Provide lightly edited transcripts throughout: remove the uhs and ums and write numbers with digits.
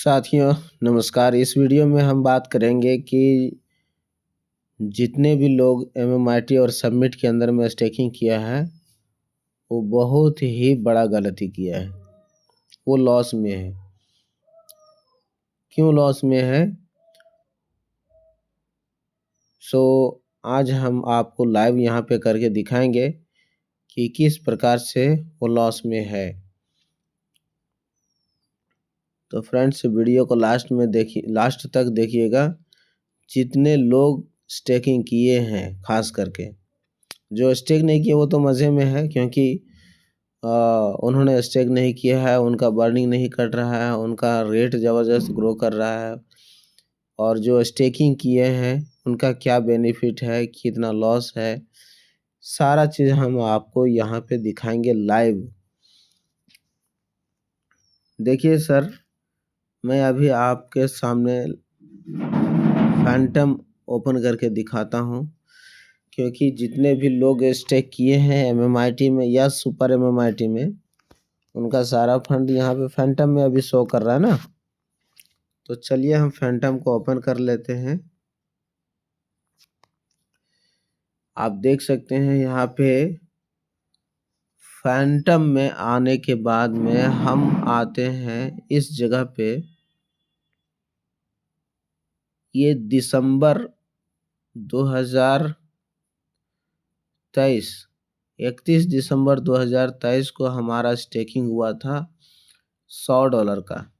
साथियों नमस्कार। इस वीडियो में हम बात करेंगे कि जितने भी लोग एमएमआईटी और सबमिट के अंदर में स्टेकिंग किया है वो बहुत ही बड़ा गलती किया है। वो लॉस में है। क्यों लॉस में है? आज हम आपको लाइव यहाँ पे करके दिखाएंगे कि किस प्रकार से वो लॉस में है। तो फ्रेंड्स वीडियो को लास्ट तक देखिएगा। जितने लोग स्टेकिंग किए हैं, खास करके जो स्टेक नहीं किए वो तो मज़े में है, क्योंकि उन्होंने स्टेक नहीं किया है, उनका बर्निंग नहीं कट रहा है, उनका रेट ज़बरदस्त ग्रो कर रहा है। और जो स्टेकिंग किए हैं उनका क्या बेनिफिट है, कितना लॉस है, सारा चीज़ हम आपको यहाँ पे दिखाएंगे लाइव। देखिए सर, मैं अभी आपके सामने फैंटम ओपन करके दिखाता हूँ, क्योंकि जितने भी लोग स्टेक किए हैं एमएमआईटी में या सुपर एमएमआईटी में, उनका सारा फंड यहाँ पे फैंटम में अभी शो कर रहा है ना। तो चलिए हम फैंटम को ओपन कर लेते हैं। आप देख सकते हैं यहाँ पे फैंटम में आने के बाद में हम आते हैं इस जगह पे। ये दिसंबर 2023 31 दिसंबर 2023 को हमारा स्टेकिंग हुआ था $100 का।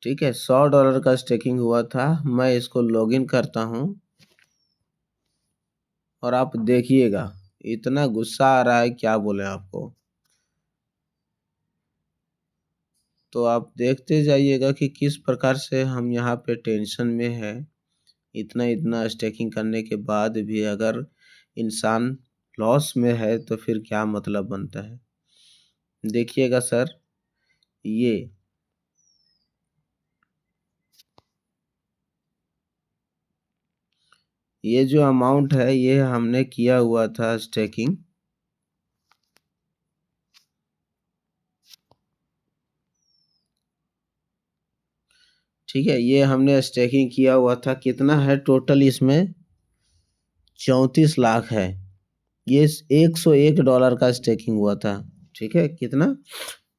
ठीक है, $100 का स्टेकिंग हुआ था। मैं इसको लॉगिन करता हूँ और आप देखिएगा, इतना गुस्सा आ रहा है क्या बोले आपको। तो आप देखते जाइएगा कि किस प्रकार से हम यहाँ पे टेंशन में है। इतना स्टेकिंग करने के बाद भी अगर इंसान लॉस में है तो फिर क्या मतलब बनता है। देखिएगा सर, ये जो अमाउंट है ये हमने किया हुआ था स्टेकिंग। ठीक है, ये हमने स्टेकिंग किया हुआ था। कितना है टोटल इसमें? 34 लाख है। ये $101 का स्टेकिंग हुआ था। ठीक है, कितना?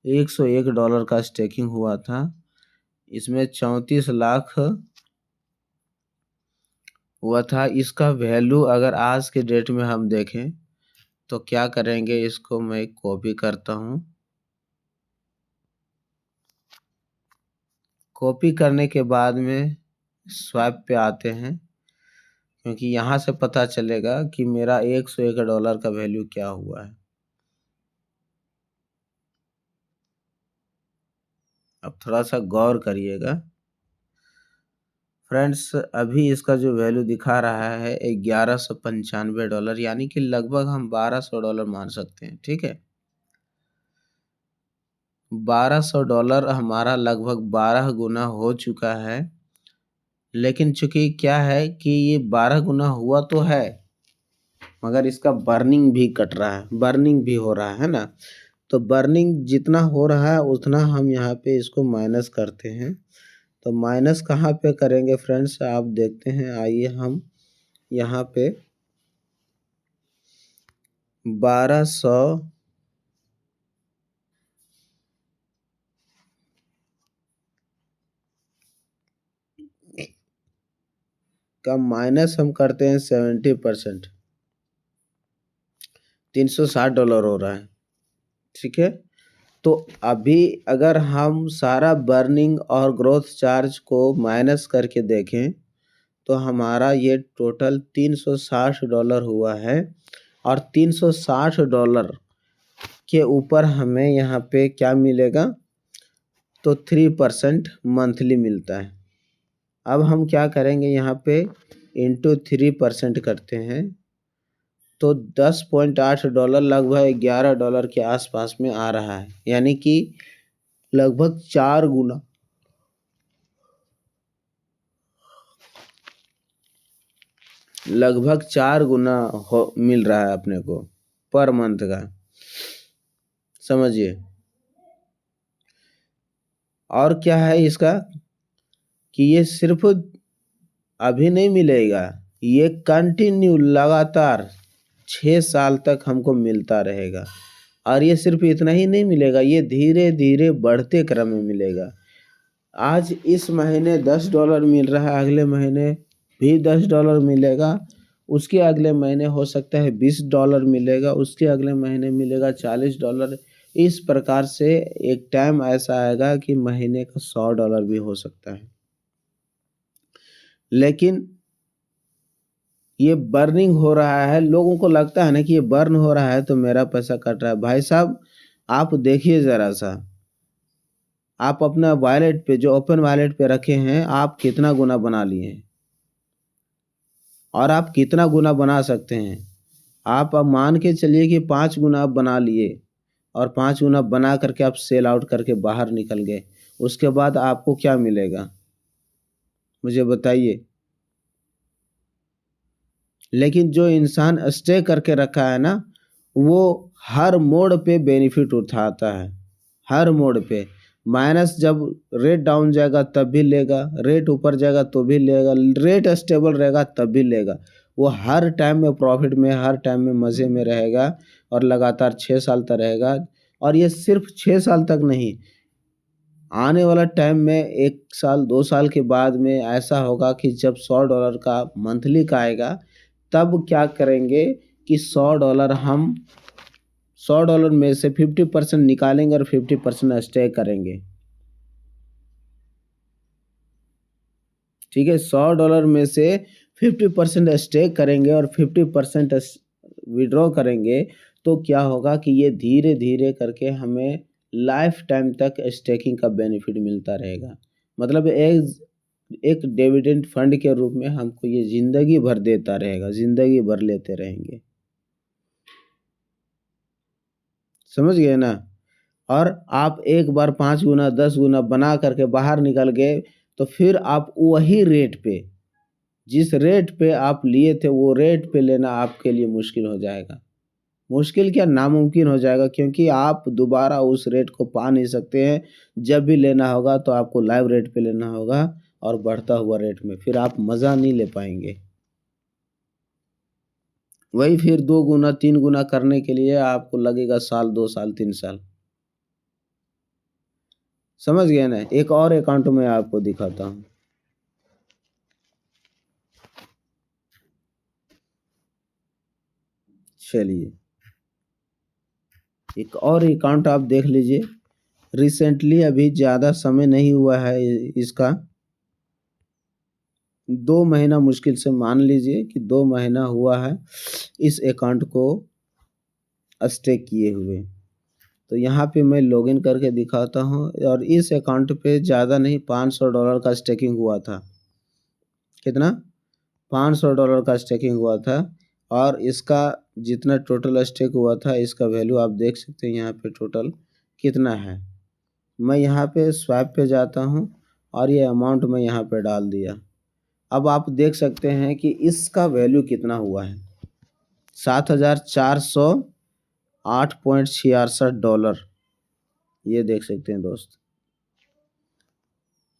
$101 का स्टेकिंग हुआ था। इसमें 34 लाख हुआ था। इसका वैल्यू अगर आज के डेट में हम देखें तो क्या करेंगे, इसको मैं कॉपी करता हूँ। कॉपी करने के बाद में स्वाइप पे आते हैं, क्योंकि यहाँ से पता चलेगा कि मेरा $101 का वैल्यू क्या हुआ है। अब थोड़ा सा गौर करिएगा फ्रेंड्स। अभी इसका जो वैल्यू दिखा रहा है $1195, यानी कि लगभग हम $1200 मान सकते हैं। ठीक है, $1200 हमारा लगभग 12 गुना हो चुका है। लेकिन चूंकि क्या है कि ये 12 गुना हुआ तो है, मगर इसका बर्निंग भी कट रहा है, बर्निंग भी हो रहा है ना। तो बर्निंग जितना हो रहा है उतना हम यहाँ पे इसको माइनस करते हैं। तो माइनस कहाँ पे करेंगे फ्रेंड्स, आप देखते हैं। आइए हम यहाँ पे 1200 का माइनस हम करते हैं 70%। $360 हो रहा है। ठीक है, तो अभी अगर हम सारा बर्निंग और ग्रोथ चार्ज को माइनस करके देखें तो हमारा ये टोटल $360 हुआ है। और $360 के ऊपर हमें यहाँ पे क्या मिलेगा, तो 3% मंथली मिलता है। अब हम क्या करेंगे, यहाँ पे इंटू 3% करते हैं तो $10.8 लगभग $11 के आसपास में आ रहा है। यानी कि लगभग 4 गुना, लगभग 4 गुना मिल रहा है अपने को पर मंथ का। समझिए, और क्या है इसका कि ये सिर्फ अभी नहीं मिलेगा, ये कंटिन्यू लगातार 6 साल तक हमको मिलता रहेगा। और ये सिर्फ इतना ही नहीं मिलेगा, ये धीरे धीरे बढ़ते क्रम में मिलेगा। आज इस महीने $10 मिल रहा है, अगले महीने भी $10 मिलेगा, उसके अगले महीने हो सकता है $20 मिलेगा, उसके अगले महीने मिलेगा $40। इस प्रकार से एक टाइम ऐसा आएगा कि महीने का $100 भी हो सकता है। लेकिन ये बर्निंग हो रहा है, लोगों को लगता है ना कि ये बर्न हो रहा है तो मेरा पैसा कट रहा है। भाई साहब आप देखिए ज़रा सा, आप अपना वॉलेट पे जो ओपन वॉलेट पे रखे हैं, आप कितना गुना बना लिए हैं और आप कितना गुना बना सकते हैं। आप अब मान के चलिए कि 5 गुना आप बना लिए और 5 गुना बना करके आप सेल आउट करके बाहर निकल गए, उसके बाद आपको क्या मिलेगा मुझे बताइए। लेकिन जो इंसान स्टे करके रखा है ना, वो हर मोड़ पे बेनिफिट उठाता है, हर मोड़ पे। माइनस जब रेट डाउन जाएगा तब भी लेगा, रेट ऊपर जाएगा तो भी लेगा, रेट स्टेबल रहेगा तब भी लेगा। वो हर टाइम में प्रॉफिट में, हर टाइम में मज़े में रहेगा और लगातार 6 साल तक रहेगा। और ये सिर्फ 6 साल तक नहीं, आने वाला टाइम में 1 साल 2 साल के बाद में ऐसा होगा कि जब $100 का मंथली का आएगा, तब क्या करेंगे कि $100 हम $100 में से 50% निकालेंगे और 50% स्टे करेंगे। ठीक है, $100 में से 50% स्टे करेंगे और 50% विड्रॉ करेंगे, तो क्या होगा कि ये धीरे धीरे करके हमें लाइफ टाइम तक स्टेकिंग का बेनिफिट मिलता रहेगा। मतलब एक डिविडेंड फंड के रूप में हमको ये ज़िंदगी भर देता रहेगा, ज़िंदगी भर लेते रहेंगे। समझ गए ना। और आप एक बार 5 गुना 10 गुना बना करके बाहर निकल गए, तो फिर आप वही रेट पे, जिस रेट पे आप लिए थे वो रेट पे लेना आपके लिए मुश्किल हो जाएगा। मुश्किल क्या, नामुमकिन हो जाएगा, क्योंकि आप दोबारा उस रेट को पा नहीं सकते हैं। जब भी लेना होगा तो आपको लाइव रेट पे लेना होगा और बढ़ता हुआ रेट में, फिर आप मज़ा नहीं ले पाएंगे। वही फिर 2 गुना 3 गुना करने के लिए आपको लगेगा साल 2 साल 3 साल। समझ गए ना। एक और अकाउंट में आपको दिखाता हूँ। चलिए एक और अकाउंट आप देख लीजिए, रिसेंटली अभी ज़्यादा समय नहीं हुआ है इसका, 2 महीना मुश्किल से मान लीजिए कि 2 महीना हुआ है इस अकाउंट को स्टेक किए हुए। तो यहाँ पे मैं लॉगिन करके दिखाता हूँ, और इस अकाउंट पे ज़्यादा नहीं $500 का स्टेकिंग हुआ था। कितना? $500 का स्टेकिंग हुआ था। और इसका जितना टोटल स्टेक हुआ था, इसका वैल्यू आप देख सकते हैं यहाँ पे टोटल कितना है। मैं यहाँ पे स्वैप पे जाता हूँ और ये अमाउंट मैं यहाँ पे डाल दिया। अब आप देख सकते हैं कि इसका वैल्यू कितना हुआ है, $7,408.66। ये देख सकते हैं दोस्त,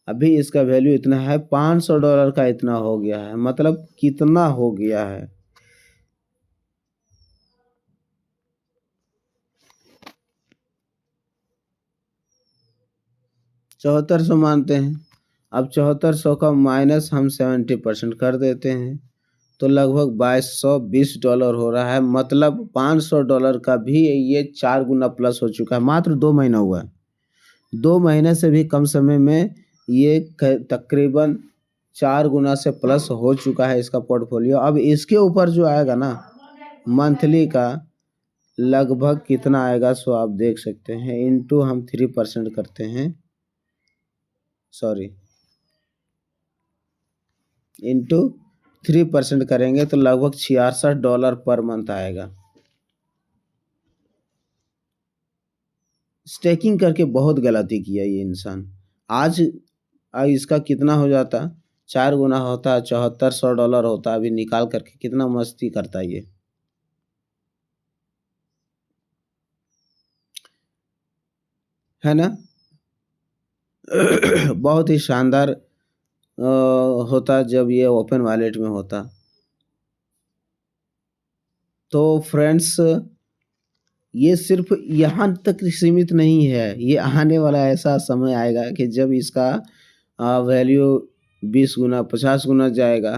अभी इसका वैल्यू इतना है, $500 का इतना हो गया है। मतलब कितना हो गया है। $7400 मानते हैं। अब 7400 का माइनस हम 70% कर देते हैं, तो लगभग $2220 हो रहा है। मतलब $500 का भी ये 4 गुना प्लस हो चुका है। मात्र 2 महीना हुआ है, 2 महीने से भी कम समय में ये तकरीबन 4 गुना से प्लस हो चुका है इसका पोर्टफोलियो। अब इसके ऊपर जो आएगा ना मंथली का, लगभग कितना आएगा सो आप देख सकते हैं। इनटू हम 3% करते हैं, सॉरी इंटू 3% करेंगे तो लगभग $66 पर मंथ आएगा। स्टेकिंग करके बहुत गलती किया ये इंसान। आज इसका कितना हो जाता, 4 गुना होता, $7400 होता, अभी निकाल करके कितना मस्ती करता ये। है ना। बहुत ही शानदार होता जब ये ओपन वॉलेट में होता। तो फ्रेंड्स, ये सिर्फ यहाँ तक सीमित नहीं है, ये आने वाला ऐसा समय आएगा कि जब इसका वैल्यू 20 गुना 50 गुना जाएगा,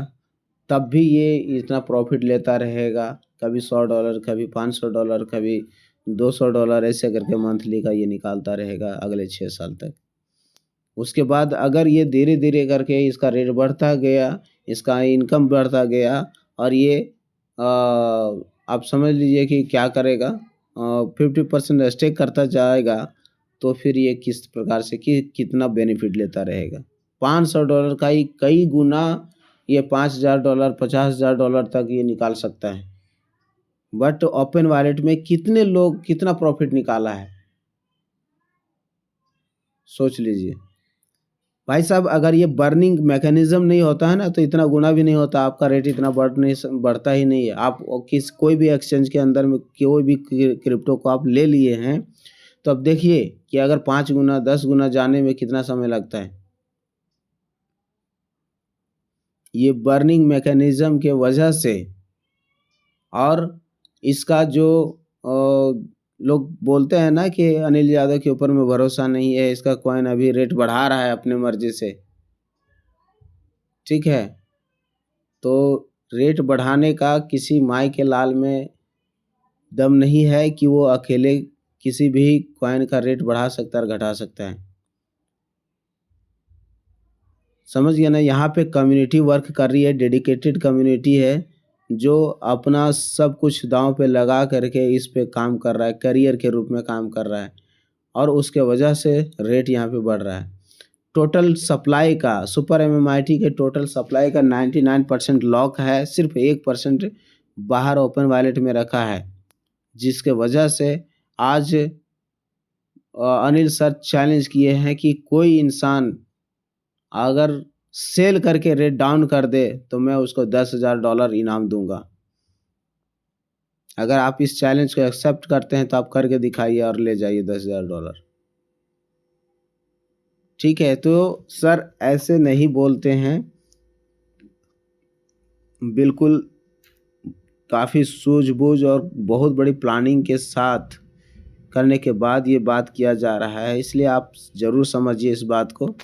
तब भी ये इतना प्रॉफिट लेता रहेगा। कभी $100, कभी $500, कभी $200, ऐसे करके मंथली का ये निकालता रहेगा अगले 6 साल तक। उसके बाद अगर ये धीरे धीरे करके इसका रेट बढ़ता गया, इसका इनकम बढ़ता गया, और ये आप समझ लीजिए कि क्या करेगा, 50% स्टेक करता जाएगा, तो फिर ये किस प्रकार से कितना बेनिफिट लेता रहेगा। $500 का ही कई गुना ये $5000 $50,000 तक ये निकाल सकता है। बट ओपन वॉलेट में कितने लोग कितना प्रॉफिट निकाला है, सोच लीजिए भाई साहब। अगर ये बर्निंग मैकेनिज्म नहीं होता है ना, तो इतना गुना भी नहीं होता, आपका रेट इतना बढ़ता ही नहीं है। आप कोई भी एक्सचेंज के अंदर में कोई भी क्रिप्टो को आप ले लिए हैं, तो अब देखिए कि अगर 5 गुना 10 गुना जाने में कितना समय लगता है। ये बर्निंग मैकेनिज्म के वजह से, और इसका जो लोग बोलते हैं ना कि अनिल यादव के ऊपर में भरोसा नहीं है, इसका कॉइन अभी रेट बढ़ा रहा है अपने मर्जी से, ठीक है। तो रेट बढ़ाने का किसी माई के लाल में दम नहीं है कि वो अकेले किसी भी कॉइन का रेट बढ़ा सकता है और घटा सकता है। समझ गया ना, यहाँ पे कम्युनिटी वर्क कर रही है, डेडिकेटेड कम्युनिटी है, जो अपना सब कुछ दांव पे लगा करके इस पे काम कर रहा है, करियर के रूप में काम कर रहा है, और उसके वजह से रेट यहाँ पे बढ़ रहा है। टोटल सप्लाई का, सुपर MMIT के टोटल सप्लाई का 99% लॉक है, सिर्फ 1% बाहर ओपन वॉलेट में रखा है, जिसके वजह से आज अनिल सर चैलेंज किए हैं कि कोई इंसान अगर सेल करके रेट डाउन कर दे तो मैं उसको $10,000 इनाम दूंगा। अगर आप इस चैलेंज को एक्सेप्ट करते हैं तो आप करके दिखाइए और ले जाइए $10,000, ठीक है। तो सर ऐसे नहीं बोलते हैं, बिल्कुल काफ़ी सूझबूझ और बहुत बड़ी प्लानिंग के साथ करने के बाद ये बात किया जा रहा है, इसलिए आप ज़रूर समझिए इस बात को।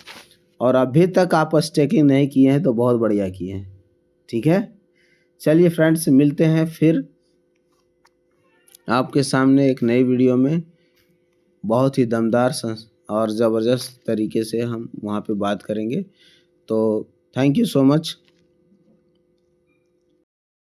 और अभी तक आप स्टेकिंग नहीं किए हैं तो बहुत बढ़िया किए हैं, ठीक है। चलिए फ्रेंड्स, मिलते हैं फिर आपके सामने एक नई वीडियो में, बहुत ही दमदार और ज़बरदस्त तरीके से हम वहाँ पे बात करेंगे। तो थैंक यू सो मच।